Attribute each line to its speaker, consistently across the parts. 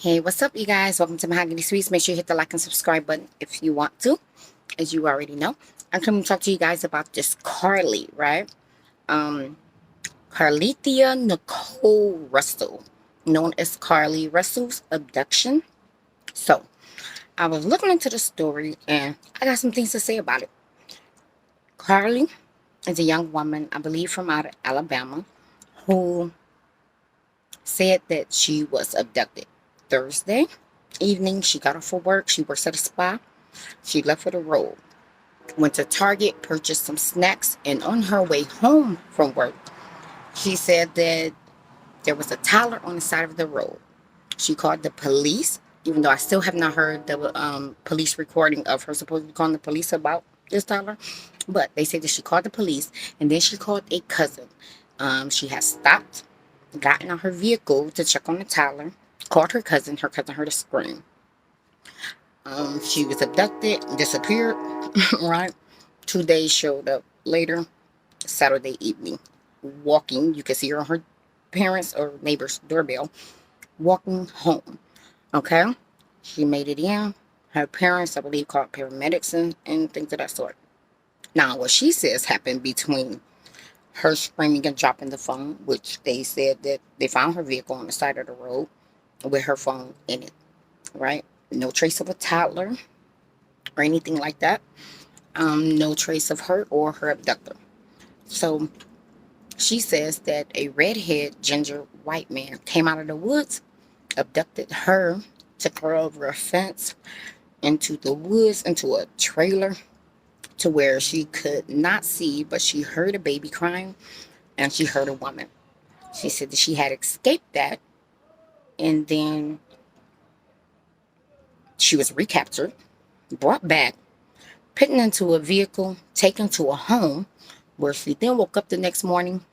Speaker 1: Hey, what's up, you guys? Welcome to Mahogany Sweets. Make sure you hit the like and subscribe button if you want to, as you already know. I'm coming to talk to you guys about this Carlee, right? Um, Carlithia Nicole Russell, known as Carlee Russell's abduction. So, I was looking into the story and I got some things to say about it. Carlee is a young woman, I believe, from out of Alabama, who said that she was abducted Thursday evening. She got off for work. She works at a spa. She left for the road, went to Target, purchased some snacks, and on her way home from work, she said that there was a toddler on the side of the road. She called the police, even though I still have not heard the police recording of her supposedly calling the police about this toddler. But they said that she called the police, and then she called a cousin. She had stopped, gotten out her vehicle to check on the toddler, called her cousin. Her cousin heard a scream. She was abducted, disappeared, right? 2 days showed up later, Saturday evening, walking. You can see her on her parents' or neighbor's doorbell, walking home. Okay? She made it in. Her parents, I believe, called paramedics and things of that sort. Now, what she says happened between her screaming and dropping the phone, which they said that they found her vehicle on the side of the road with her phone in it, right? No trace of a toddler or anything like that. No trace of her or her abductor. So she says that a redhead, ginger white man came out of the woods, abducted her, took her over a fence into the woods, into a trailer to where she could not see, but she heard a baby crying and she heard a woman. She said that she had escaped that and then she was recaptured, brought back, put into a vehicle, taken to a home where she then woke up the next morning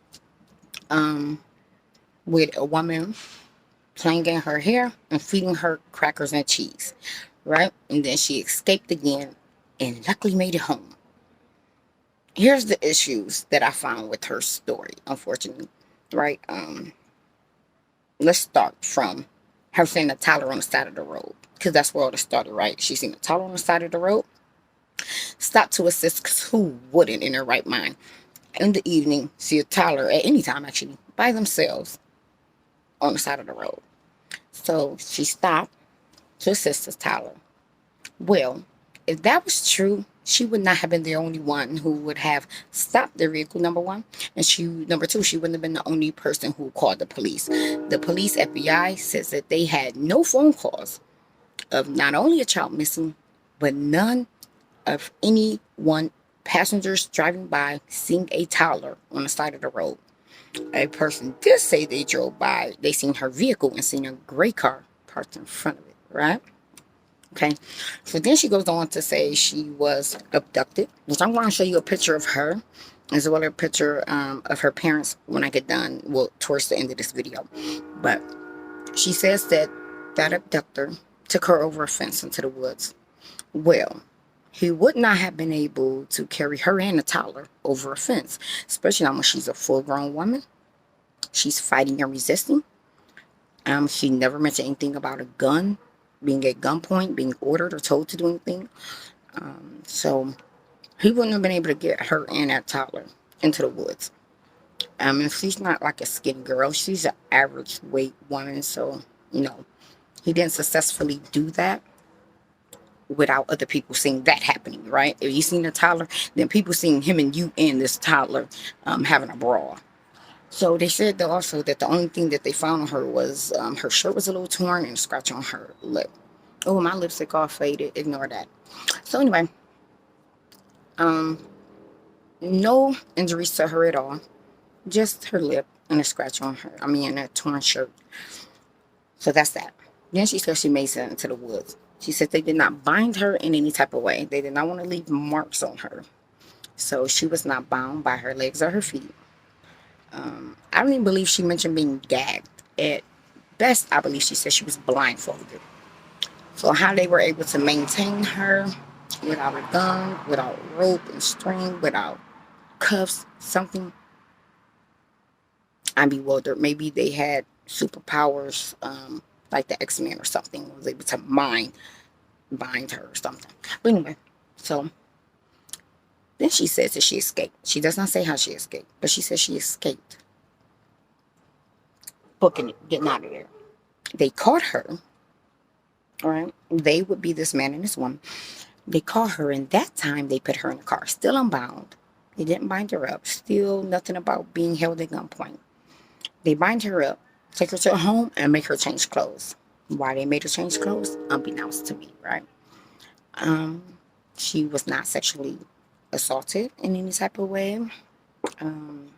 Speaker 1: um, with a woman playing in her hair and feeding her crackers and cheese, right? And then she escaped again and luckily made it home. Here's the issues that I found with her story, unfortunately, right? Let's start from her seeing a toddler on the side of the road, because that's where all it started, right? She seen a toddler on the side of the road, stopped to assist, because who wouldn't in their right mind in the evening see a toddler at any time, actually, by themselves on the side of the road? So she stopped to assist this toddler. Well, if that was true, she would not have been the only one who would have stopped the vehicle, number one. And number two, she wouldn't have been the only person who called the police. The police, FBI, says that they had no phone calls of not only a child missing, but none of anyone, passengers driving by, seeing a toddler on the side of the road. A person did say they drove by, they seen her vehicle and seen a gray car parked in front of it, right? Okay, so then she goes on to say she was abducted, which I'm going to show you a picture of her as well as a picture of her parents when I get done, well, towards the end of this video. But she says that that abductor took her over a fence into the woods. Well, he would not have been able to carry her and a toddler over a fence, especially now when she's a full-grown woman. She's fighting and resisting. She never mentioned anything about a gun, being at gunpoint, being ordered or told to do anything. So he wouldn't have been able to get her and that toddler into the woods. And she's not like a skinny girl. She's an average weight woman. So, he didn't successfully do that without other people seeing that happening, right? If you seen a toddler, then people seeing him and you and this toddler having a brawl. So they said that also that the only thing that they found on her was her shirt was a little torn and a scratch on her lip. Oh, my lipstick all faded. Ignore that. So anyway, no injuries to her at all. Just her lip and a scratch on her. A torn shirt. So that's that. Then she said she made it into the woods. She said they did not bind her in any type of way. They did not want to leave marks on her. So she was not bound by her legs or her feet. I don't even believe she mentioned being gagged. At best, I believe she said she was blindfolded. So how they were able to maintain her without a gun, without rope and string, without cuffs, something, I'm bewildered. Maybe they had superpowers like the X-Men or something, was able to bind her or something. But anyway, so then she says that she escaped. She does not say how she escaped, but she says she escaped, booking it, getting out of there. They caught her, all right? They would be this man and this woman. They caught her, and that time they put her in the car, still unbound. They didn't bind her up. Still nothing about being held at gunpoint. They bind her up, take her to her home, and make her change clothes. Why they made her change clothes? Unbeknownst to me, right? Um, she was not sexually assaulted in any type of way. Um,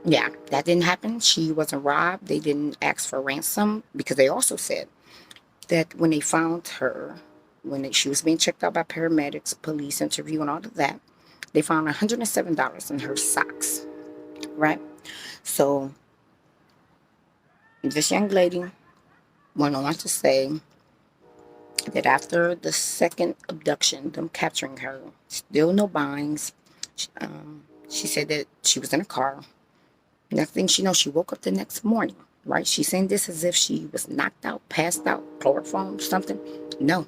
Speaker 1: yeah, that didn't happen. She wasn't robbed. They didn't ask for ransom because they also said that when they found her, she was being checked out by paramedics, police interview, and all of that, they found $107 in her socks, right? So this young lady went on to say that after the second abduction, them capturing her, still no binds. She said that she was in a car. Next thing she knows, she woke up the next morning, right? She's saying this as if she was knocked out, passed out, chloroform, something. No,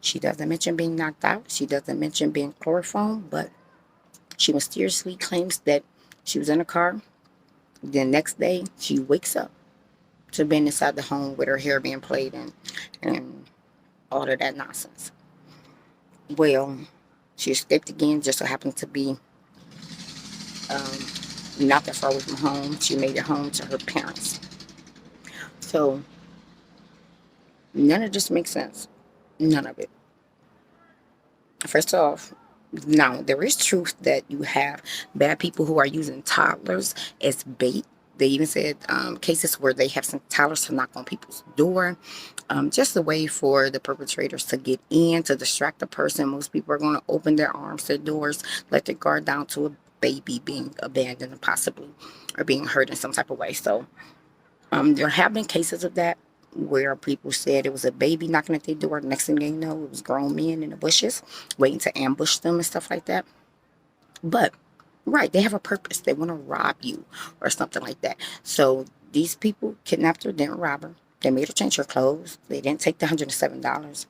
Speaker 1: she doesn't mention being knocked out. She doesn't mention being chloroform, but she mysteriously claims that she was in a car. The next day, she wakes up to being inside the home with her hair being played and all of that nonsense. Well, she escaped again, just so happened to be um, not that far away from home. She made it home to her parents. So none of this makes sense. None of it. First off, now there is truth that you have bad people who are using toddlers as bait. They even said cases where they have sent toddlers to knock on people's door, just a way for the perpetrators to get in, to distract the person. Most people are going to open their arms, their doors, let their guard down to a baby being abandoned and possibly or being hurt in some type of way. So there have been cases of that where people said it was a baby knocking at their door. The next thing they know, it was grown men in the bushes waiting to ambush them and stuff like that. But, right, they have a purpose. They want to rob you or something like that. So these people kidnapped her, didn't rob her. They made her change her clothes. They didn't take the $107.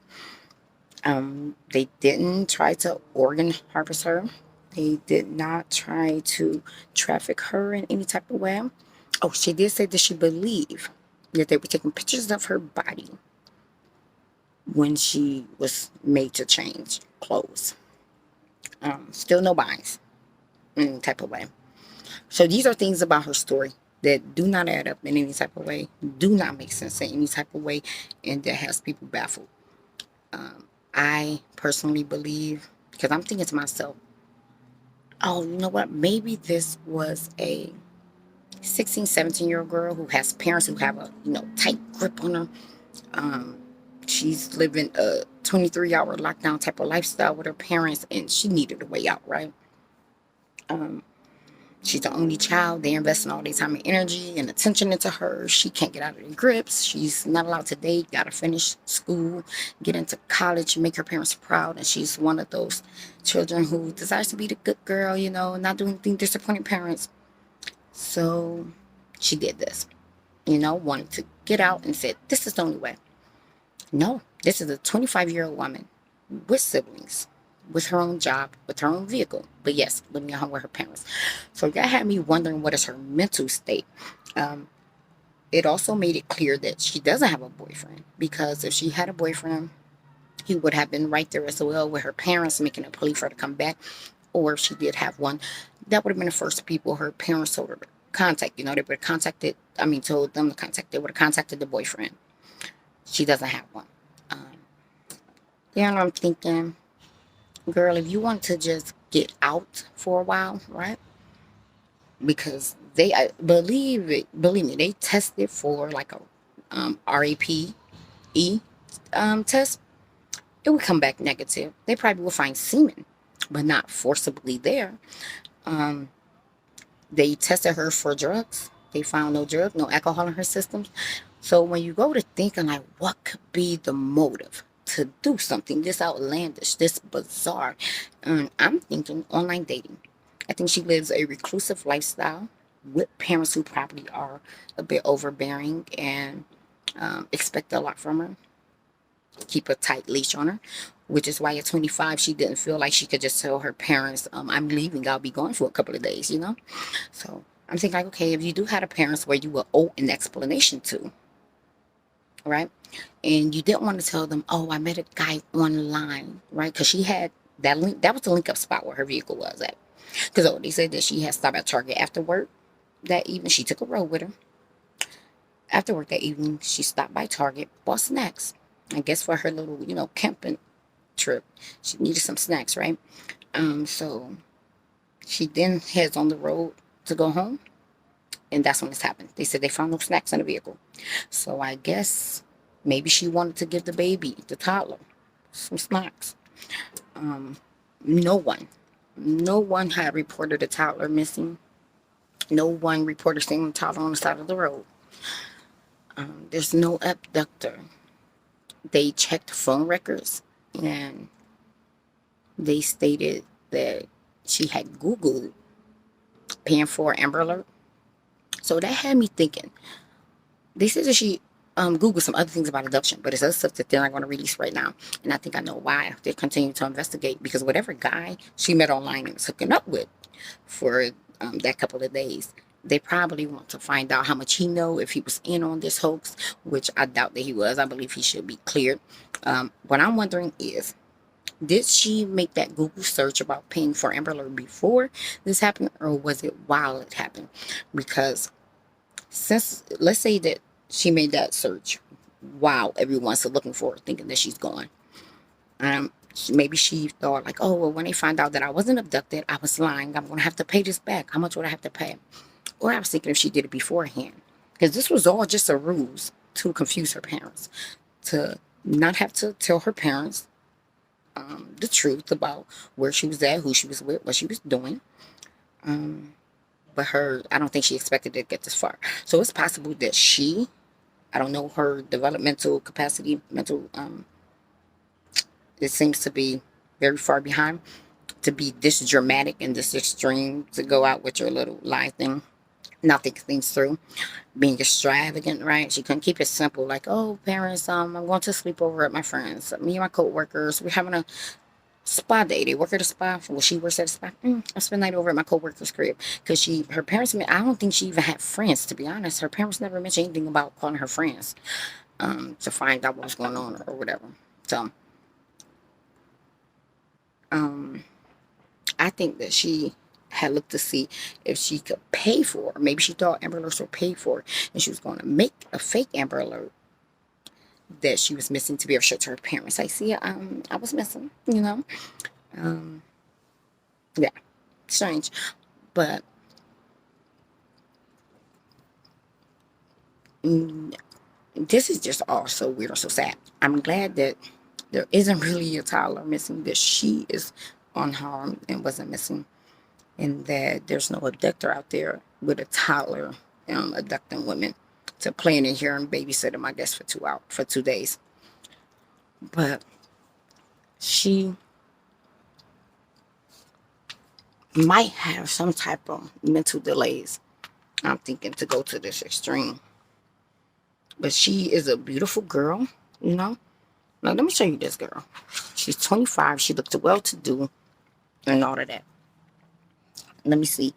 Speaker 1: They didn't try to organ harvest her. They did not try to traffic her in any type of way. Oh, she did say that she believed that they were taking pictures of her body when she was made to change clothes. Still no binds in any type of way. So these are things about her story that do not add up in any type of way, do not make sense in any type of way, and that has people baffled. I personally believe, because I'm thinking to myself, oh, you know what? Maybe this was a 16, 17-year-old girl who has parents who have a, tight grip on her. She's living a 23-hour lockdown type of lifestyle with her parents, and she needed a way out, right? She's the only child. They're investing all their time and energy and attention into her. She can't get out of the grips. She's not allowed to date, got to finish school, get into college, make her parents proud. And she's one of those children who desires to be the good girl, not doing anything disappointing parents. So she did this, wanted to get out and said, this is the only way. No, this is a 25-year-old woman with siblings, with her own job, with her own vehicle, but yes, living at home with her parents. So that had me wondering, what is her mental state? It also made it clear that she doesn't have a boyfriend, because if she had a boyfriend, he would have been right there as well with her parents making a plea for her to come back. Or if she did have one, that would have been the first people her parents told her to contact. They would have told them to contact. They would have contacted the boyfriend. She doesn't have one. I'm thinking, girl, if you want to just get out for a while, right? Because believe me, they tested for like a RAPE test. It would come back negative. They probably will find semen, but not forcibly there. They tested her for drugs. They found no drug, no alcohol in her system. So when you go to thinking like, what could be the motive to do something this outlandish, this bizarre? I'm thinking online dating. I think she lives a reclusive lifestyle with parents who probably are a bit overbearing and expect a lot from her, keep a tight leash on her, which is why at 25 she didn't feel like she could just tell her parents, I'm leaving, I'll be gone for a couple of days, you know. So I'm thinking like, okay, if you do have a parents where you will owe an explanation to, right, and you didn't want to tell them, oh, I met a guy online, right, because she had that link, that was the link up spot where her vehicle was at, because they said that she had stopped at Target after work that evening. She took a road with her. After work that evening, she stopped by Target, bought snacks. I guess for her little, camping trip, she needed some snacks, right? So she then heads on the road to go home, and that's when this happened. They said they found no snacks in the vehicle. So I guess maybe she wanted to give the baby, the toddler, some snacks. Um, no one, no one had reported a toddler missing. No one reported seeing a toddler on the side of the road. There's no abductor. They checked phone records and they stated that she had Googled paying for Amber Alert. So that had me thinking. They said that she Googled some other things about abduction, but it's other stuff that they're not going to release right now. And I think I know why they're continuing to investigate, because whatever guy she met online and was hooking up with for that couple of days, they probably want to find out how much he know, if he was in on this hoax, which I doubt that he was. I believe he should be cleared. What I'm wondering is, did she make that Google search about paying for Amber Alert before this happened, or was it while it happened? Because since, let's say that she made that search while everyone's still looking for her, thinking that she's gone. Maybe she thought like, oh, well, when they find out that I wasn't abducted, I was lying. I'm going to have to pay this back. How much would I have to pay? Or I was thinking if she did it beforehand. Because this was all just a ruse to confuse her parents. To not have to tell her parents the truth about where she was at, who she was with, what she was doing. But I don't think she expected to get this far. So it's possible that I don't know her developmental capacity, it seems to be very far behind to be this dramatic and this extreme, to go out with your little lie thing, not think things through, being extravagant, right? She couldn't keep it simple, like, oh, parents, I'm going to sleep over at my friends. Me and my co-workers, we're having a spa day. They work at a spa. Well, she works at a spa. I spend the night over at my co-worker's crib. Because her parents, I don't think she even had friends, to be honest. Her parents never mentioned anything about calling her friends to find out what was going on or whatever. So, I think that she had looked to see if she could pay for it. Maybe she thought Amber Alerts were paid for, and she was going to make a fake Amber Alert that she was missing to be able to show to her parents. I see, I was missing, yeah, strange, but this is just all so weird and so sad. I'm glad that there isn't really a toddler missing, that she is unharmed and wasn't missing, and that there's no abductor out there with a toddler abducting women to plan in here and babysit them, I guess, for 2 days. But she might have some type of mental delays. I'm thinking to go to this extreme. But she is a beautiful girl, Now, let me show you this girl. She's 25. She looked well-to-do and all of that. Let me see.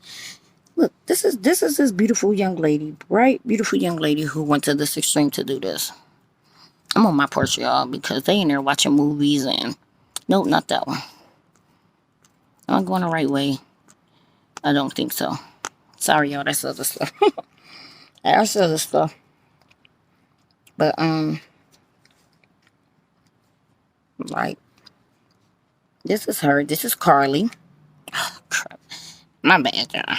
Speaker 1: Look, this is this beautiful young lady, bright, beautiful young lady who went to this extreme to do this. I'm on my porch, y'all, because they in there watching movies and... Nope, not that one. Am I going the right way? I don't think so. Sorry, y'all, that's other stuff. That's other stuff. But, like, this is her. This is Carlee. Oh, crap. My bad, y'all.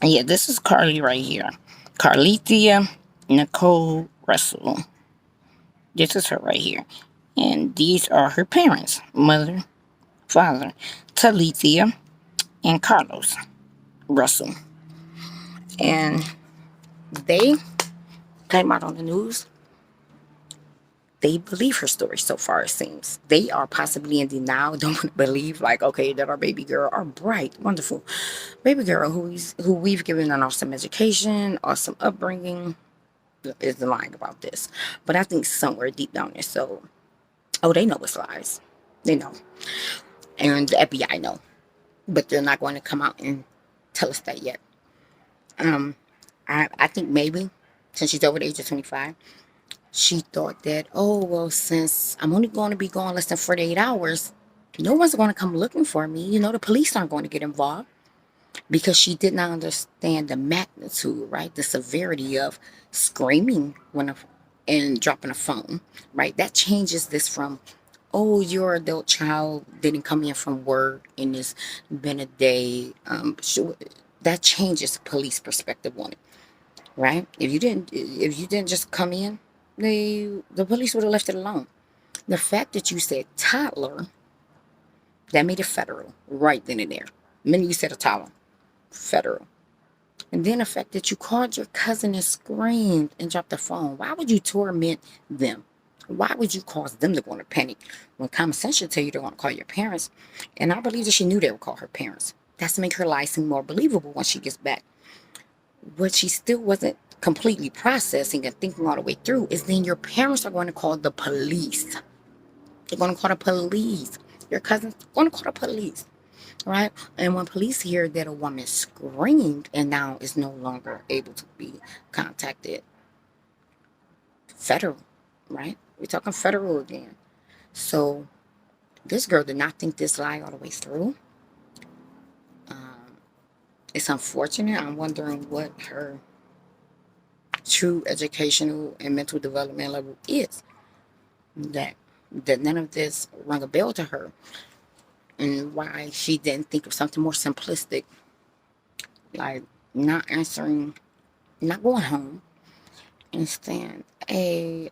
Speaker 1: Yeah, this is Carlee right here. Carlithia Nicole Russell. This is her right here. And these are her parents. Mother, father, Talithia, and Carlos Russell. And they came out on the news. They believe her story so far, it seems. They are possibly in denial, don't believe, like, okay, that our baby girl, our bright, wonderful baby girl who we've given an awesome education, awesome upbringing, is lying about this. But I think somewhere deep down there, so, oh, they know it's lies. They know. And the FBI know. But they're not going to come out and tell us that yet. Um, I think maybe, since she's over the age of 25, she thought that, oh, well, since I'm only going to be gone less than 48 hours, no one's going to come looking for me. The police aren't going to get involved, because she did not understand the magnitude, right? The severity of screaming and dropping a phone, right? That changes this from, oh, your adult child didn't come in from work and it's been a day. That changes police perspective on it, right? If you didn't just come in, the police would have left it alone. The fact that you said toddler, that made it federal right then and there. The minute you said a toddler, federal. And then the fact that you called your cousin and screamed and dropped the phone. Why would you torment them? Why would you cause them to go into panic when common sense should tell you to want to call your parents? And I believe that she knew they would call her parents. That's to make her lie seem more believable when she gets back. What she still wasn't completely processing and thinking all the way through is then your parents are going to call the police. They're going to call the police. Your cousin's going to call the police. Right? And when police hear that a woman screamed and now is no longer able to be contacted, federal, right? We're talking federal again. So this girl did not think this lie all the way through. It's unfortunate. I'm wondering what her true educational and mental development level is. That none of this rung a bell to her, and why she didn't think of something more simplistic, like not answering, not going home, and saying, hey,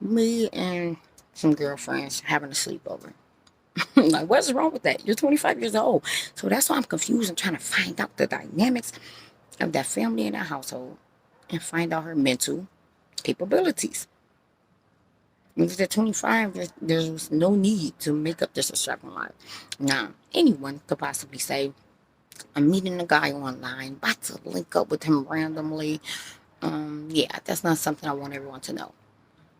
Speaker 1: me and some girlfriends having a sleepover. Like, what's wrong with that? You're 25 years old. So that's why I'm confused and trying to find out the dynamics of that family and that household and find out her mental capabilities. Because at 25, there's no need to make up this extravagant lie. Now, anyone could possibly say, I'm meeting a guy online, about to link up with him randomly. Yeah, that's not something I want everyone to know.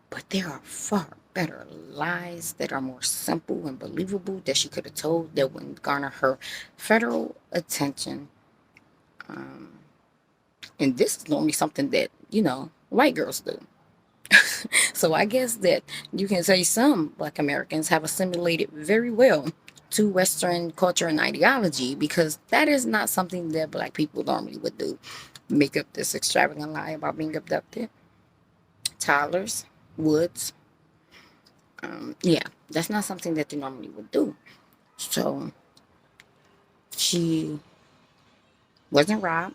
Speaker 1: But there are far better lies that are more simple and believable that she could have told that wouldn't garner her federal attention. And this is normally something that, white girls do. So I guess that you can say some Black Americans have assimilated very well to Western culture and ideology, because that is not something that Black people normally would do. Make up this extravagant lie about being abducted. Toddlers, woods. Yeah, that's not something that they normally would do. So she wasn't robbed.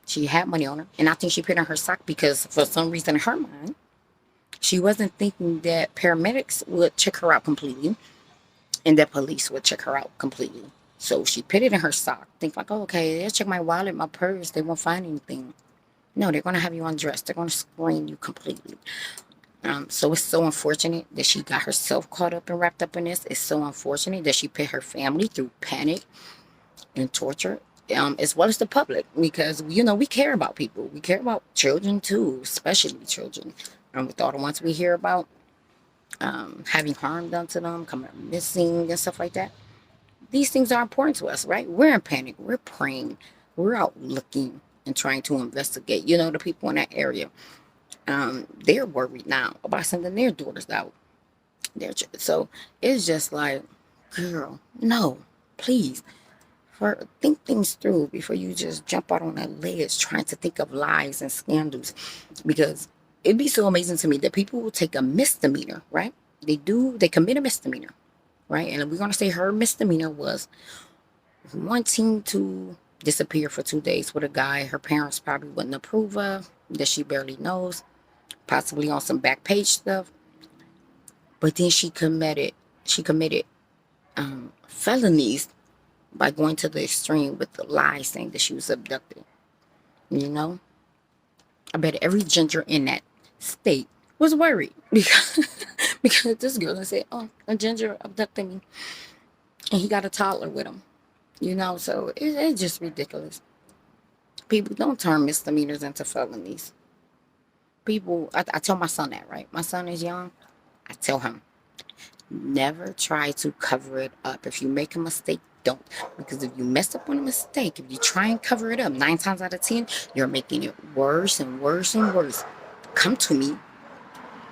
Speaker 1: She had money on her. And I think she put in her sock because for some reason in her mind, she wasn't thinking that paramedics would check her out completely and that police would check her out completely. So she put it in her sock. Think like, oh, okay, they'll check my wallet, my purse. They won't find anything. No, they're going to have you undressed. They're going to screen you completely. So it's so unfortunate that she got herself caught up and wrapped up in this. It's so unfortunate that she put her family through panic and torture, as well as the public, because, we care about people. We care about children too, especially children. With all the ones we hear about having harm done to them, coming up missing and stuff like that. These things are important to us, right? We're in panic. We're praying. We're out looking and trying to investigate, the people in that area. They're worried now about sending their daughters out. So it's just like, girl, no, please. Think things through before you just jump out on a ledge trying to think of lies and scandals. Because it'd be so amazing to me that people will take a misdemeanor, right? They commit a misdemeanor, right? And we're going to say her misdemeanor was wanting to disappear for 2 days with a guy her parents probably wouldn't approve of, that she barely knows, possibly on some back page stuff. But then she committed felonies by going to the extreme with the lie saying that she was abducted. I bet every ginger in that state was worried because this girl said, oh, a ginger abducted me and he got a toddler with him. So it's just ridiculous. People don't turn misdemeanors into felonies. People, I tell my son that, right? My son is young. I tell him, never try to cover it up. If you make a mistake, don't. Because if you mess up on a mistake, if you try and cover it up, 9 times out of 10, you're making it worse and worse and worse. Come to me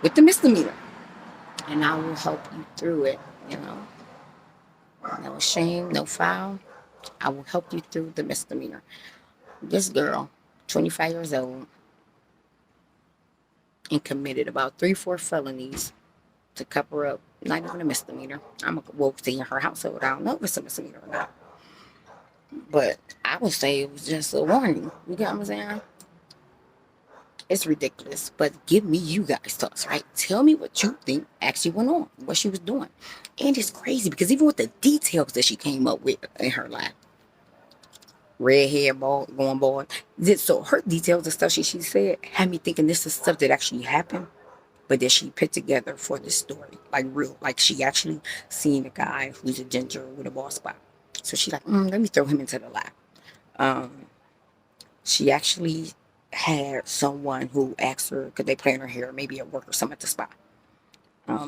Speaker 1: with the misdemeanor, and I will help you through it. You know, no shame, no foul. I will help you through the misdemeanor. This girl, 25 years old, and committed about 3, 4 felonies to cover up, not even a misdemeanor. I'm well, see in her household. I don't know if it's a misdemeanor or not. But I would say it was just a warning. You get what I'm saying? It's ridiculous. But give me you guys' thoughts, right? Tell me what you think actually went on, what she was doing. And it's crazy because even with the details that she came up with in her life, red hair, bald, going bald. So her details and stuff she said had me thinking this is stuff that actually happened, but that she put together for this story, like real, like she actually seen a guy who's a ginger with a bald spot. So she's like, let me throw him into the lab. She actually had someone who asked her, could they plan her hair, maybe at work or something at the spa.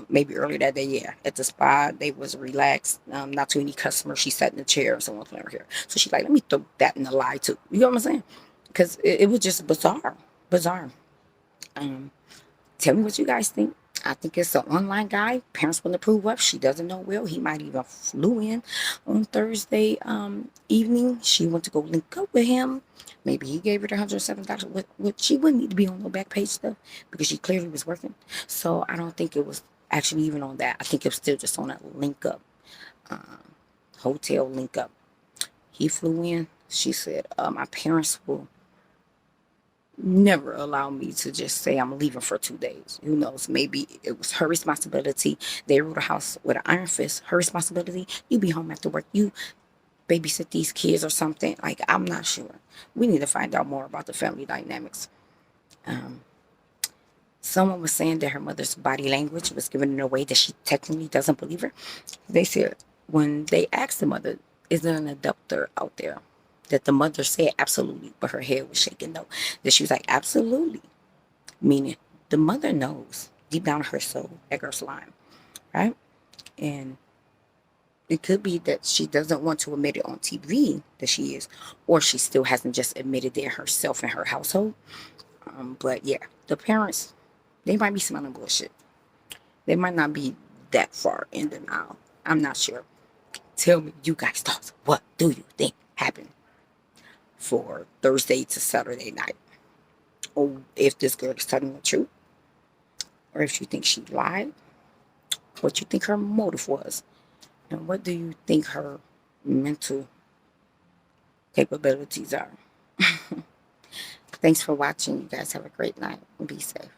Speaker 1: Maybe earlier that day, yeah, at the spa, they was relaxed, not too many customers. She sat in the chair and someone playing her hair. So she's like, let me throw that in the lie too. You know what I'm saying? Because it was just bizarre. Um, Tell me what you guys think. I think it's an online guy. Parents want to prove up. She doesn't know Will. He might even flew in on Thursday evening. She went to go link up with him. Maybe he gave her the $107. She wouldn't need to be on no back page stuff because she clearly was working. So I don't think it was actually even on that. I think it was still just on that link up, hotel link up. He flew in. She said, my parents will never allow me to just say I'm leaving for 2 days. Who knows? Maybe it was her responsibility. They ruled a house with an iron fist. Her responsibility. You be home after work. You babysit these kids or something. Like, I'm not sure. We need to find out more about the family dynamics. Someone was saying that her mother's body language was given in a way that she technically doesn't believe her. They said when they asked the mother, is there an abductor out there? That the mother said absolutely, but her head was shaking no. That she was like, absolutely. Meaning the mother knows deep down in her soul that girl's lying, right? And it could be that she doesn't want to admit it on TV that she is, or she still hasn't just admitted it herself in her household. But yeah, the parents, they might be smelling bullshit. They might not be that far in denial. I'm not sure. Tell me you guys thoughts. What do you think happened for Thursday to Saturday night? Or if this girl is telling the truth, or if you think she lied, what you think her motive was, and what do you think her mental capabilities are. Thanks for watching. You guys have a great night and be safe.